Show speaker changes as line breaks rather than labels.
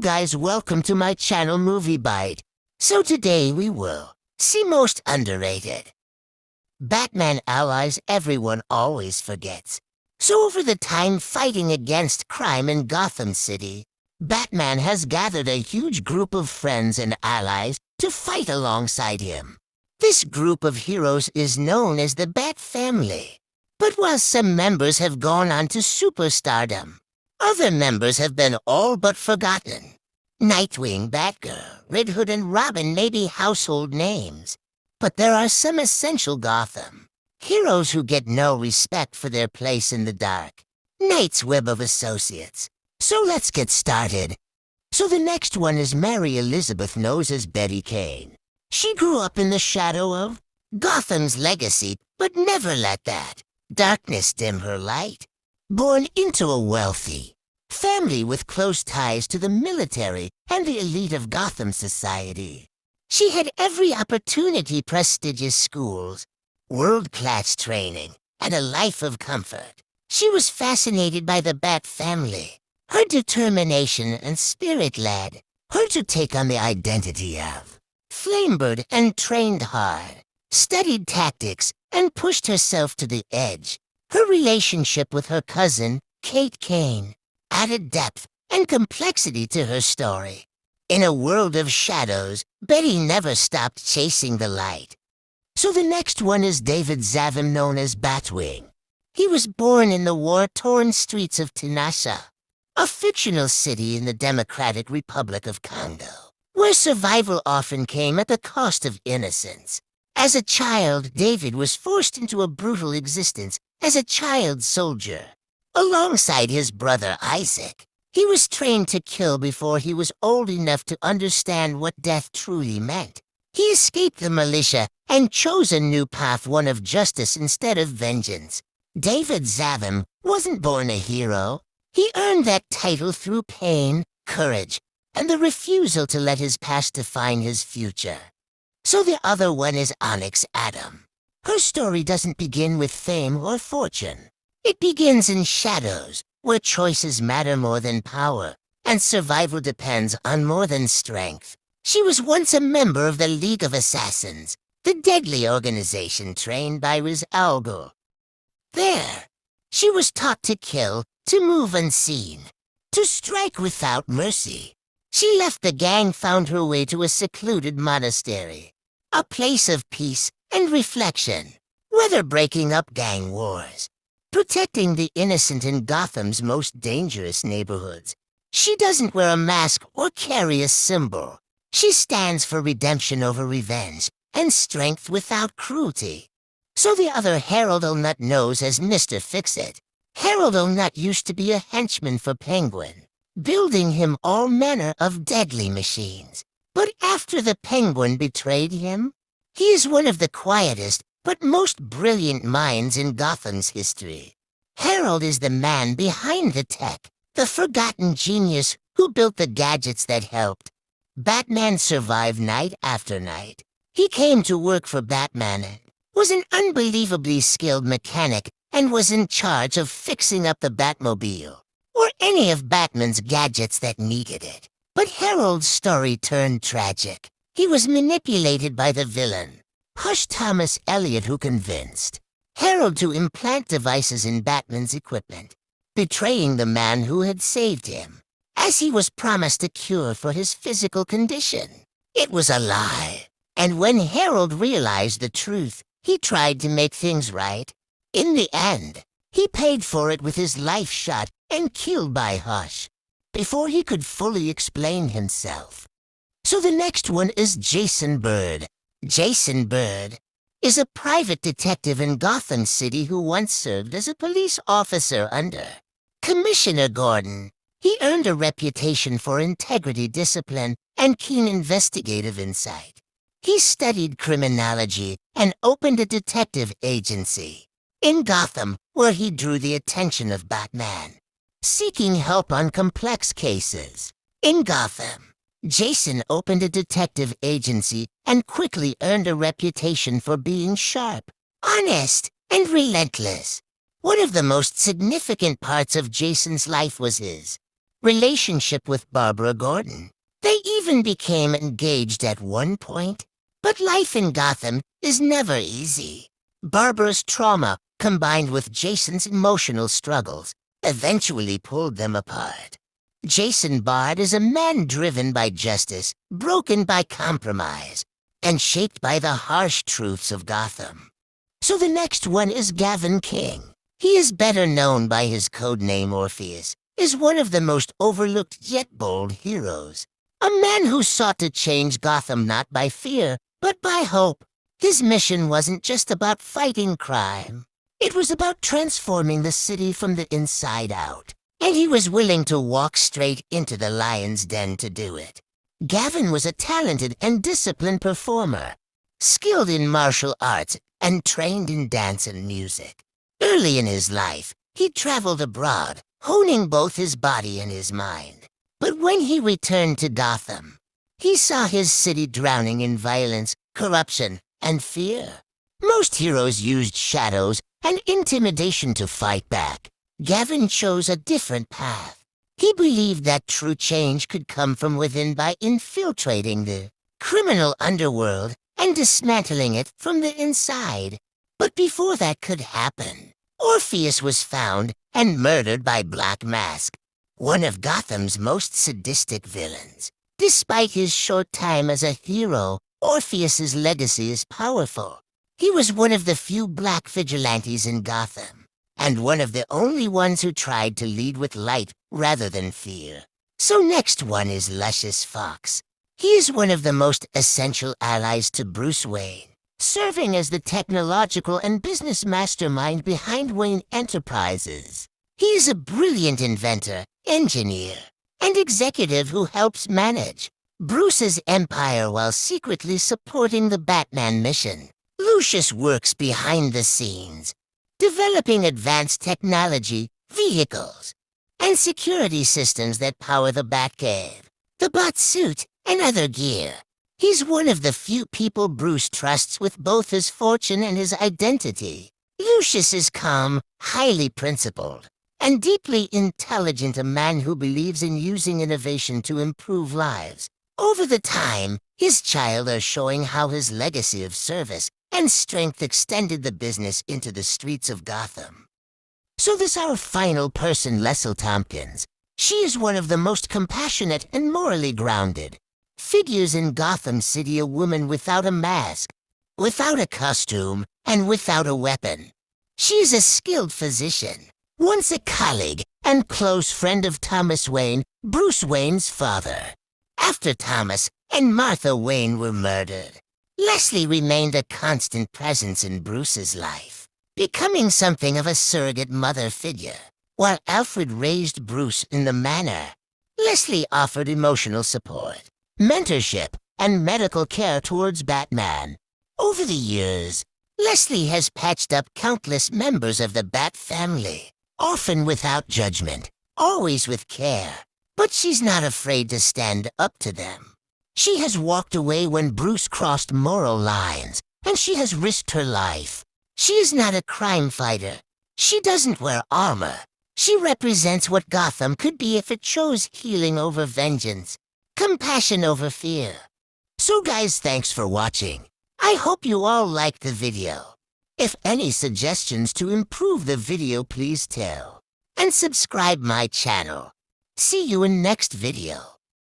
Hello guys, welcome to my channel Movie Bite. So today we will see most underrated Batman allies everyone always forgets. So over the time fighting against crime in Gotham City, Batman has gathered a huge group of friends and allies to fight alongside him. This group of heroes is known as the Bat Family. But while some members have gone on to superstardom, other members have been all but forgotten. Nightwing, Batgirl, Red Hood, and Robin may be household names, but there are some essential Gotham heroes who get no respect for their place in the dark. Knight's Web of Associates. So let's get started. So the next one is Mary Elizabeth, known as Betty Kane. She grew up in the shadow of Gotham's legacy, but never let that darkness dim her light. Born into a wealthy family with close ties to the military and the elite of Gotham society, she had every opportunity: prestigious schools, world-class training, and a life of comfort. She was fascinated by the Bat Family. Her determination and spirit led her to take on the identity of Flamebird and trained hard, studied tactics, and pushed herself to the edge. Her relationship with her cousin, Kate Kane, added depth and complexity to her story. In a world of shadows, Betty never stopped chasing the light. So the next one is David Zavam, known as Batwing. He was born in the war-torn streets of Tinashe, a fictional city in the Democratic Republic of Congo, where survival often came at the cost of innocence. As a child, David was forced into a brutal existence as a child soldier. Alongside his brother Isaac, he was trained to kill before he was old enough to understand what death truly meant. He escaped the militia and chose a new path, one of justice instead of vengeance. David Zavam wasn't born a hero. He earned that title through pain, courage, and the refusal to let his past define his future. So the other one is Onyx Adam. Her story doesn't begin with fame or fortune. It begins in shadows, where choices matter more than power, and survival depends on more than strength. She was once a member of the League of Assassins, the deadly organization trained by Ra's al Ghul. There, she was taught to kill, to move unseen, to strike without mercy. She left the gang, found her way to a secluded monastery, a place of peace and reflection, whether breaking up gang wars, protecting the innocent in Gotham's most dangerous neighborhoods. She doesn't wear a mask or carry a symbol. She stands for redemption over revenge and strength without cruelty. So the other Harold O'Nut, knows as Mr. Fix-It. Harold O'Nut used to be a henchman for Penguin, building him all manner of deadly machines. But after the Penguin betrayed him, he is one of the quietest but most brilliant minds in Gotham's history. Harold is the man behind the tech, the forgotten genius who built the gadgets that helped Batman survive night after night. He came to work for Batman, was an unbelievably skilled mechanic, and was in charge of fixing up the Batmobile, or any of Batman's gadgets that needed it. But Harold's story turned tragic. He was manipulated by the villain, Hush Thomas Elliot, who convinced Harold to implant devices in Batman's equipment, betraying the man who had saved him, as he was promised a cure for his physical condition. It was a lie, and when Harold realized the truth, he tried to make things right. In the end, he paid for it with his life shot and killed by Hush, before he could fully explain himself. So the next one is Jason Bird. Jason Bird is a private detective in Gotham City who once served as a police officer under Commissioner Gordon. He earned a reputation for integrity, discipline, and keen investigative insight. He studied criminology and opened a detective agency in Gotham, where he drew the attention of Batman, seeking help on complex cases. In Gotham, Jason opened a detective agency and quickly earned a reputation for being sharp, honest, and relentless. One of the most significant parts of Jason's life was his relationship with Barbara Gordon. They even became engaged at one point. But life in Gotham is never easy. Barbara's trauma, combined with Jason's emotional struggles, eventually pulled them apart. Jason Bard is a man driven by justice, broken by compromise, and shaped by the harsh truths of Gotham. So the next one is Gavin King. He is better known by his codename Orpheus, is one of the most overlooked yet bold heroes. A man who sought to change Gotham not by fear, but by hope. His mission wasn't just about fighting crime. It was about transforming the city from the inside out. And he was willing to walk straight into the lion's den to do it. Gavin was a talented and disciplined performer, skilled in martial arts and trained in dance and music. Early in his life, he traveled abroad, honing both his body and his mind. But when he returned to Gotham, he saw his city drowning in violence, corruption, and fear. Most heroes used shadows and intimidation to fight back. Gavin chose a different path. He believed that true change could come from within by infiltrating the criminal underworld and dismantling it from the inside. But before that could happen, Orpheus was found and murdered by Black Mask, one of Gotham's most sadistic villains. Despite his short time as a hero, Orpheus's legacy is powerful. He was one of the few black vigilantes in Gotham, and one of the only ones who tried to lead with light rather than fear. So next one is Lucius Fox. He is one of the most essential allies to Bruce Wayne, serving as the technological and business mastermind behind Wayne Enterprises. He is a brilliant inventor, engineer, and executive who helps manage Bruce's empire while secretly supporting the Batman mission. Lucius works behind the scenes, developing advanced technology, vehicles, and security systems that power the Batcave, the Batsuit, and other gear. He's one of the few people Bruce trusts with both his fortune and his identity. Lucius is calm, highly principled, and deeply intelligent, a man who believes in using innovation to improve lives. Over the time, his child is showing how his legacy of service and strength extended the business into the streets of Gotham. So this our final person, Leslie Tompkins. She is one of the most compassionate and morally grounded figures in Gotham City, a woman without a mask, without a costume, and without a weapon. She is a skilled physician, once a colleague and close friend of Thomas Wayne, Bruce Wayne's father. After Thomas and Martha Wayne were murdered, Leslie remained a constant presence in Bruce's life, becoming something of a surrogate mother figure. While Alfred raised Bruce in the manor, Leslie offered emotional support, mentorship, and medical care towards Batman. Over the years, Leslie has patched up countless members of the Bat family, often without judgment, always with care. But she's not afraid to stand up to them. She has walked away when Bruce crossed moral lines, and she has risked her life. She is not a crime fighter. She doesn't wear armor. She represents what Gotham could be if it chose healing over vengeance, compassion over fear. So guys, thanks for watching. I hope you all liked the video. If any suggestions to improve the video, please tell. And subscribe my channel. See you in next video.